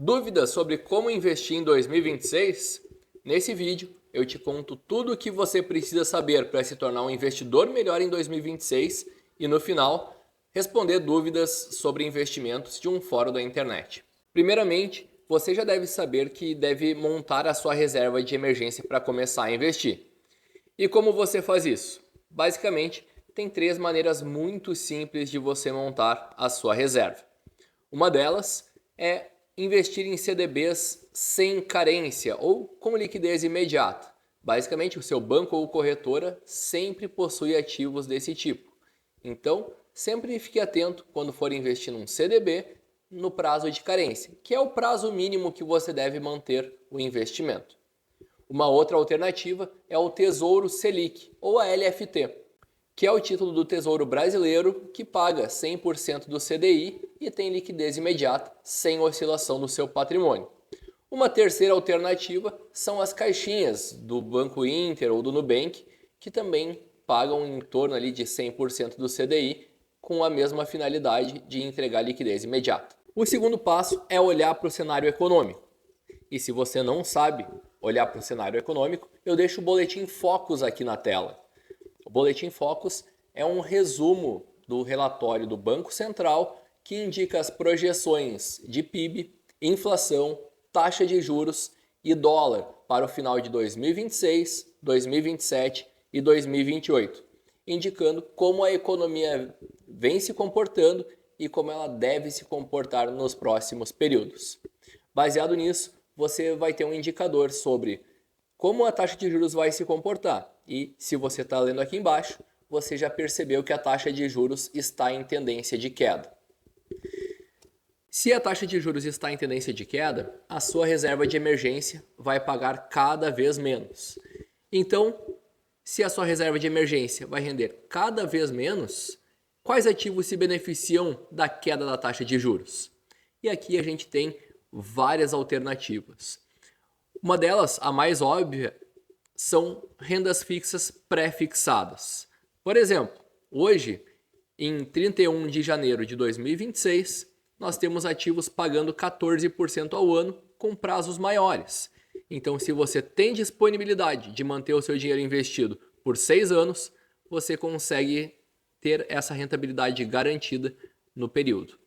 Dúvidas sobre como investir em 2026? Nesse vídeo eu te conto tudo o que você precisa saber para se tornar um investidor melhor em 2026 e no final responder dúvidas sobre investimentos de um fórum da internet. Primeiramente, você já deve saber que deve montar a sua reserva de emergência para começar a investir. E como você faz isso? Basicamente, tem três maneiras muito simples de você montar a sua reserva. Uma delas é investir em CDBs sem carência ou com liquidez imediata. Basicamente, o seu banco ou corretora sempre possui ativos desse tipo. Então, sempre fique atento quando for investir num CDB no prazo de carência, que é o prazo mínimo que você deve manter o investimento. Uma outra alternativa é o Tesouro Selic, ou a LFT, que é o título do Tesouro Brasileiro que paga 100% do CDI e tem liquidez imediata, sem oscilação do seu patrimônio. Uma terceira alternativa são as caixinhas do Banco Inter ou do Nubank, que também pagam em torno ali de 100% do CDI, com a mesma finalidade de entregar liquidez imediata. O segundo passo é olhar para o cenário econômico. E se você não sabe olhar para o cenário econômico, eu deixo o Boletim Focus aqui na tela. O Boletim Focus é um resumo do relatório do Banco Central que indica as projeções de PIB, inflação, taxa de juros e dólar para o final de 2026, 2027 e 2028, indicando como a economia vem se comportando e como ela deve se comportar nos próximos períodos. Baseado nisso, você vai ter um indicador sobre como a taxa de juros vai se comportar. E se você está lendo aqui embaixo, você já percebeu que a taxa de juros está em tendência de queda. Se a taxa de juros está em tendência de queda, a sua reserva de emergência vai pagar cada vez menos. Então, se a sua reserva de emergência vai render cada vez menos, quais ativos se beneficiam da queda da taxa de juros? E aqui a gente tem várias alternativas. Uma delas, a mais óbvia, são rendas fixas pré-fixadas. Por exemplo, hoje, em 31 de janeiro de 2026, nós temos ativos pagando 14% ao ano com prazos maiores. Então, se você tem disponibilidade de manter o seu dinheiro investido por 6 anos, você consegue ter essa rentabilidade garantida no período.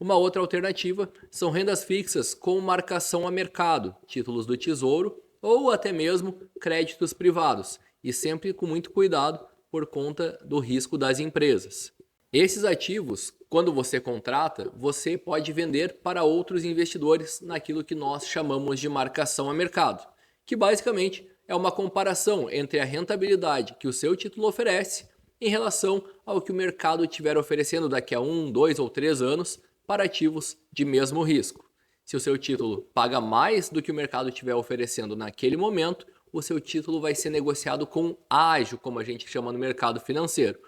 Uma outra alternativa são rendas fixas com marcação a mercado, títulos do Tesouro ou até mesmo créditos privados, e sempre com muito cuidado por conta do risco das empresas. Esses ativos, quando você contrata, você pode vender para outros investidores naquilo que nós chamamos de marcação a mercado, que basicamente é uma comparação entre a rentabilidade que o seu título oferece em relação ao que o mercado estiver oferecendo daqui a 1, 2 ou 3 anos para ativos de mesmo risco. Se o seu título paga mais do que o mercado estiver oferecendo naquele momento, o seu título vai ser negociado com ágio, como a gente chama no mercado financeiro.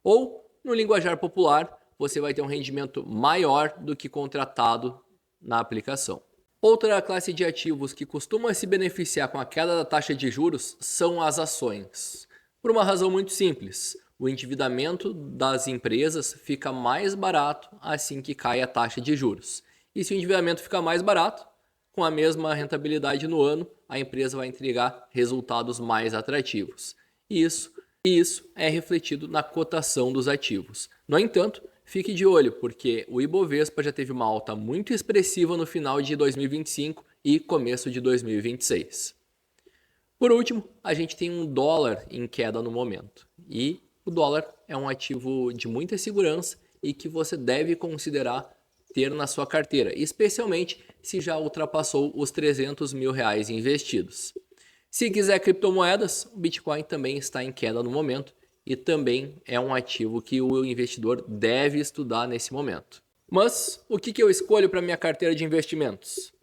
Ou, no linguajar popular, você vai ter um rendimento maior do que contratado na aplicação. Outra classe de ativos que costuma se beneficiar com a queda da taxa de juros são as ações. Por uma razão muito simples. O endividamento das empresas fica mais barato assim que cai a taxa de juros. E se o endividamento ficar mais barato, com a mesma rentabilidade no ano, a empresa vai entregar resultados mais atrativos. E isso é refletido na cotação dos ativos. No entanto, fique de olho, porque o Ibovespa já teve uma alta muito expressiva no final de 2025 e começo de 2026. Por último, a gente tem um dólar em queda no momento. E o dólar é um ativo de muita segurança e que você deve considerar ter na sua carteira, especialmente se já ultrapassou os R$300 mil investidos. Se quiser criptomoedas, o Bitcoin também está em queda no momento e também é um ativo que o investidor deve estudar nesse momento. Mas o que eu escolho para minha carteira de investimentos?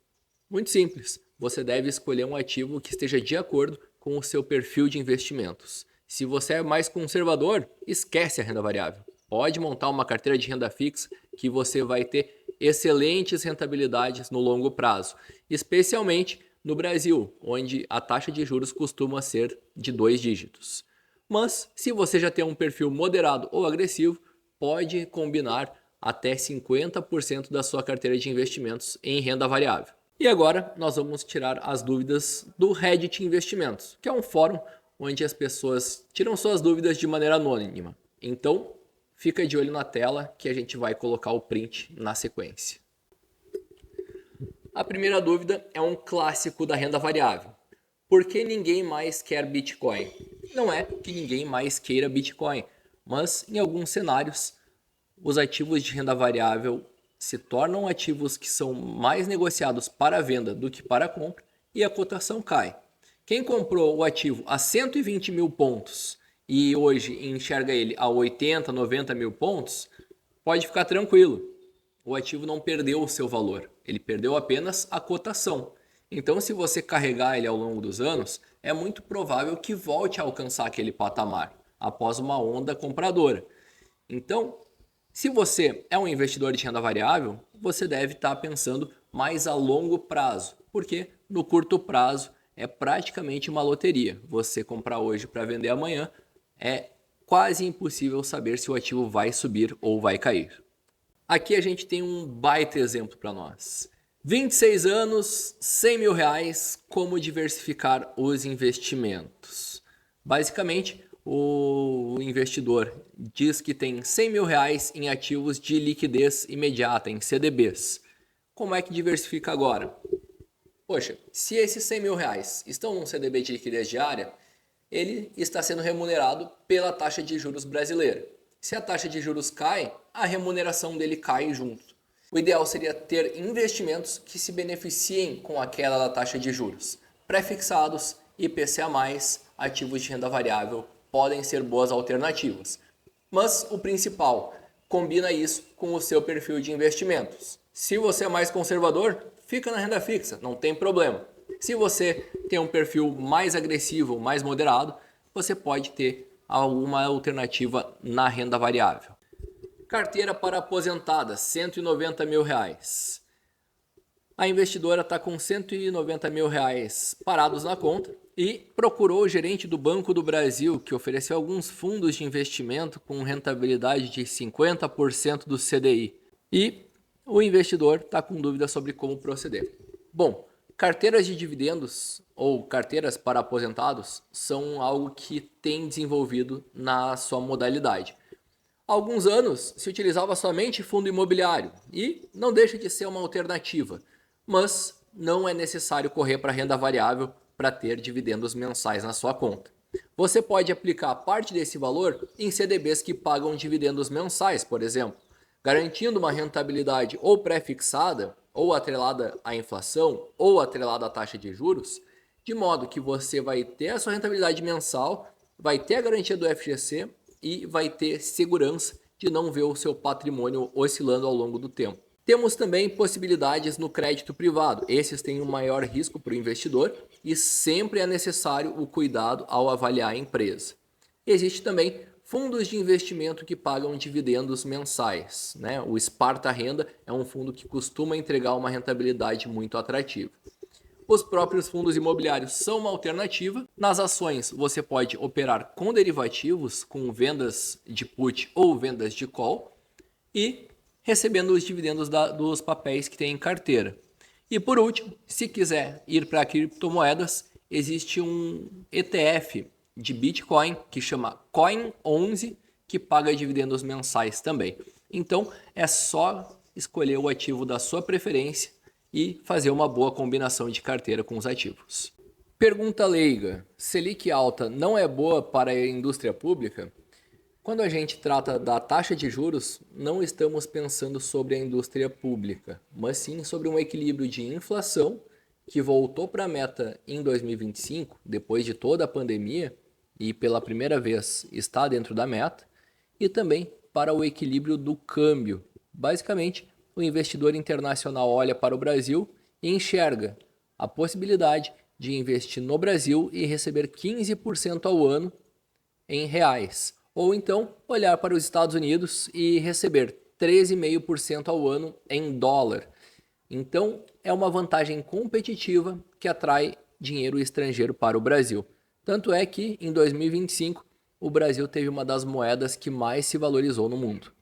Muito simples, você deve escolher um ativo que esteja de acordo com o seu perfil de investimentos. Se você é mais conservador, esquece a renda variável. Pode montar uma carteira de renda fixa que você vai ter excelentes rentabilidades no longo prazo, especialmente no Brasil, onde a taxa de juros costuma ser de 2 dígitos. Mas se você já tem um perfil moderado ou agressivo, pode combinar até 50% da sua carteira de investimentos em renda variável. E agora nós vamos tirar as dúvidas do Reddit Investimentos, que é um fórum onde as pessoas tiram suas dúvidas de maneira anônima. Então, fica de olho na tela que a gente vai colocar o print na sequência. A primeira dúvida é um clássico da renda variável. Por que ninguém mais quer Bitcoin? Não é que ninguém mais queira Bitcoin, mas em alguns cenários os ativos de renda variável se tornam ativos que são mais negociados para a venda do que para a compra e a cotação cai. Quem comprou o ativo a 120 mil pontos e hoje enxerga ele a 80, 90 mil pontos, pode ficar tranquilo. O ativo não perdeu o seu valor, ele perdeu apenas a cotação. Então, se você carregar ele ao longo dos anos, é muito provável que volte a alcançar aquele patamar após uma onda compradora. Então, se você é um investidor de renda variável, você deve estar pensando mais a longo prazo, porque no curto prazo é praticamente uma loteria. Você comprar hoje para vender amanhã é quase impossível saber se o ativo vai subir ou vai cair. Aqui a gente tem um baita exemplo para nós. 26 anos, 100 mil reais, como diversificar os investimentos. Basicamente, o investidor diz que tem 100 mil reais em ativos de liquidez imediata, em CDBs. Como é que diversifica agora? Poxa, se esses 100 mil reais estão num CDB de liquidez diária, ele está sendo remunerado pela taxa de juros brasileira. Se a taxa de juros cai, a remuneração dele cai junto. O ideal seria ter investimentos que se beneficiem com a queda da taxa de juros. Pré-fixados, IPCA+, ativos de renda variável podem ser boas alternativas. Mas o principal, combina isso com o seu perfil de investimentos. Se você é mais conservador, fica na renda fixa, não tem problema. Se você tem um perfil mais agressivo, mais moderado, você pode ter alguma alternativa na renda variável. Carteira para aposentadas, 190 mil reais. A investidora está com 190 mil reais parados na conta e procurou o gerente do Banco do Brasil, que ofereceu alguns fundos de investimento com rentabilidade de 50% do CDI. E o investidor está com dúvida sobre como proceder. Bom, carteiras de dividendos ou carteiras para aposentados são algo que tem desenvolvido na sua modalidade. Há alguns anos se utilizava somente fundo imobiliário e não deixa de ser uma alternativa, mas não é necessário correr para renda variável para ter dividendos mensais na sua conta. Você pode aplicar parte desse valor em CDBs que pagam dividendos mensais, por exemplo, garantindo uma rentabilidade ou pré-fixada, ou atrelada à inflação, ou atrelada à taxa de juros, de modo que você vai ter a sua rentabilidade mensal, vai ter a garantia do FGC e vai ter segurança de não ver o seu patrimônio oscilando ao longo do tempo. Temos também possibilidades no crédito privado. Esses têm um maior risco para o investidor e sempre é necessário o cuidado ao avaliar a empresa. Existe também fundos de investimento que pagam dividendos mensais, né? O Sparta Renda é um fundo que costuma entregar uma rentabilidade muito atrativa. Os próprios fundos imobiliários são uma alternativa. Nas ações, você pode operar com derivativos, com vendas de put ou vendas de call e recebendo os dividendos dos papéis que tem em carteira. E por último, se quiser ir para criptomoedas, existe um ETF de Bitcoin que chama Coin11, que paga dividendos mensais também. Então, é só escolher o ativo da sua preferência e fazer uma boa combinação de carteira com os ativos. Pergunta leiga: Selic alta não é boa para a indústria pública? Quando a gente trata da taxa de juros, não estamos pensando sobre a indústria pública, mas sim sobre um equilíbrio de inflação que voltou para a meta em 2025, depois de toda a pandemia, e pela primeira vez está dentro da meta, e também para o equilíbrio do câmbio. Basicamente, o investidor internacional olha para o Brasil e enxerga a possibilidade de investir no Brasil e receber 15% ao ano em reais. Ou então olhar para os Estados Unidos e receber 13,5% ao ano em dólar. Então é uma vantagem competitiva que atrai dinheiro estrangeiro para o Brasil. Tanto é que em 2025 o Brasil teve uma das moedas que mais se valorizou no mundo.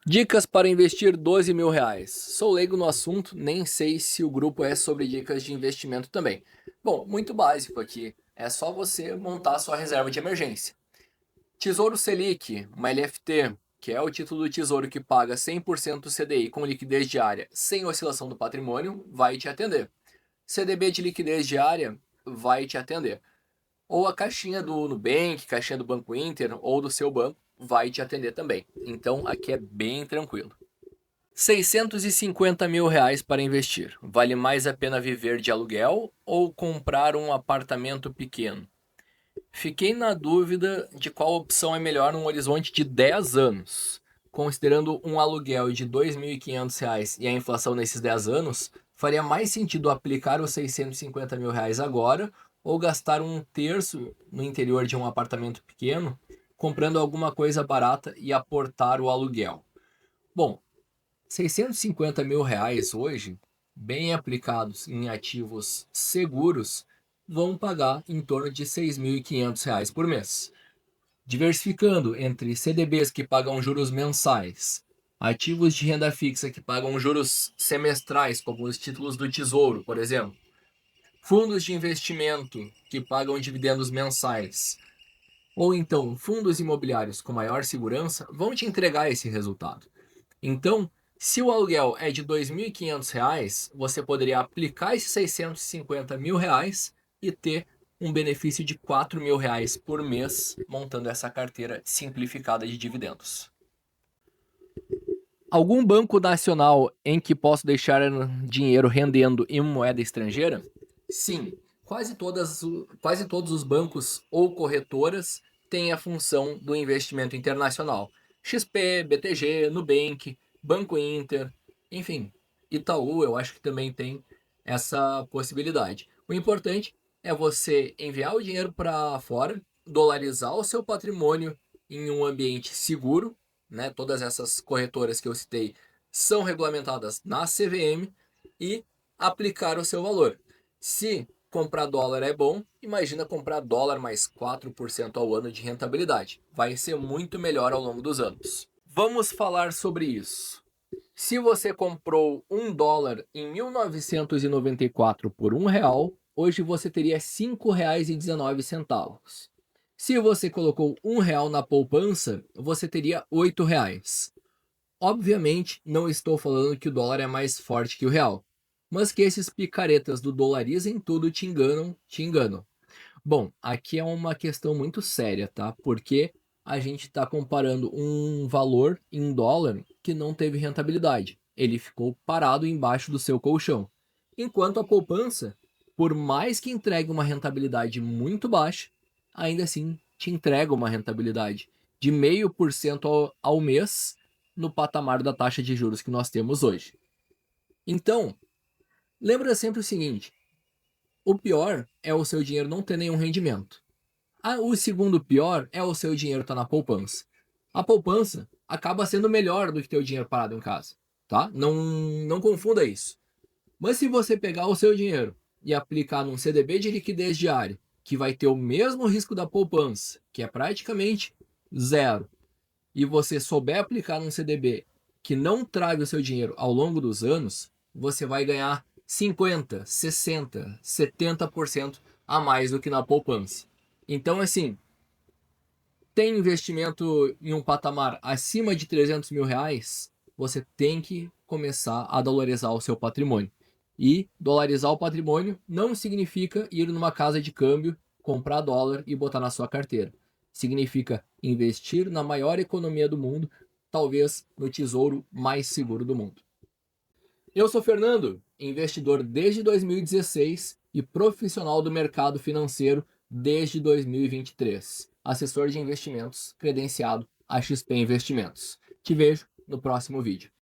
Dicas para investir R$ 12.000. Sou leigo no assunto, nem sei se o grupo é sobre dicas de investimento também. Bom, muito básico aqui. É só você montar a sua reserva de emergência. Tesouro Selic, uma LFT, que é o título do Tesouro que paga 100% do CDI com liquidez diária sem oscilação do patrimônio, vai te atender. CDB de liquidez diária vai te atender. Ou a caixinha do Nubank, caixinha do Banco Inter ou do seu banco vai te atender também. Então aqui é bem tranquilo. R$ 650.000 para investir. Vale mais a pena viver de aluguel ou comprar um apartamento pequeno? Fiquei na dúvida de qual opção é melhor num horizonte de 10 anos. Considerando um aluguel de R$ 2.500 e a inflação nesses 10 anos, faria mais sentido aplicar os R$ 650.000 agora ou gastar um terço no interior de um apartamento pequeno, comprando alguma coisa barata e aportar o aluguel. Bom, R$ 650.000 hoje, bem aplicados em ativos seguros, vão pagar em torno de R$ 6.500 por mês. Diversificando entre CDBs que pagam juros mensais, ativos de renda fixa que pagam juros semestrais, como os títulos do Tesouro, por exemplo, fundos de investimento que pagam dividendos mensais, ou então fundos imobiliários com maior segurança, vão te entregar esse resultado. Então, se o aluguel é de R$ 2.500, você poderia aplicar esses R$ 650.000 e ter um benefício de R$ 4.000 por mês, montando essa carteira simplificada de dividendos. Algum banco nacional em que posso deixar dinheiro rendendo em moeda estrangeira? Sim, quase todos os bancos ou corretoras têm a função do investimento internacional. XP, BTG, Nubank, Banco Inter, enfim, Itaú, eu acho que também tem essa possibilidade. O importante é você enviar o dinheiro para fora, dolarizar o seu patrimônio em um ambiente seguro, né? Todas essas corretoras que eu citei são regulamentadas na CVM e aplicar o seu valor. Se comprar dólar é bom, imagina comprar dólar mais 4% ao ano de rentabilidade. Vai ser muito melhor ao longo dos anos. Vamos falar sobre isso. Se você comprou $1 em 1994 por R$ 1, hoje você teria R$ 5,19. Se você colocou R$ 1 na poupança, você teria R$ 8. Obviamente, não estou falando que o dólar é mais forte que o real, mas que esses picaretas do dolarizem tudo te enganam, te enganam. Bom, aqui é uma questão muito séria, tá? Porque a gente está comparando um valor em dólar que não teve rentabilidade. Ele ficou parado embaixo do seu colchão. Enquanto a poupança, por mais que entregue uma rentabilidade muito baixa, ainda assim te entrega uma rentabilidade de 0,5% ao mês no patamar da taxa de juros que nós temos hoje. Então, lembra sempre o seguinte: o pior é o seu dinheiro não ter nenhum rendimento. O segundo pior é o seu dinheiro estar na poupança. A poupança acaba sendo melhor do que ter o dinheiro parado em casa, tá? Não confunda isso. Mas se você pegar o seu dinheiro e aplicar num CDB de liquidez diária, que vai ter o mesmo risco da poupança, que é praticamente zero, e você souber aplicar num CDB que não traga o seu dinheiro ao longo dos anos, você vai ganhar 50, 60, 70% a mais do que na poupança. Então, assim, tem investimento em um patamar acima de R$ 300.000, você tem que começar a dolarizar o seu patrimônio. E dolarizar o patrimônio não significa ir numa casa de câmbio, comprar dólar e botar na sua carteira. Significa investir na maior economia do mundo, talvez no tesouro mais seguro do mundo. Eu sou Fernando, investidor desde 2016 e profissional do mercado financeiro desde 2023. Assessor de investimentos credenciado a XP Investimentos. Te vejo no próximo vídeo.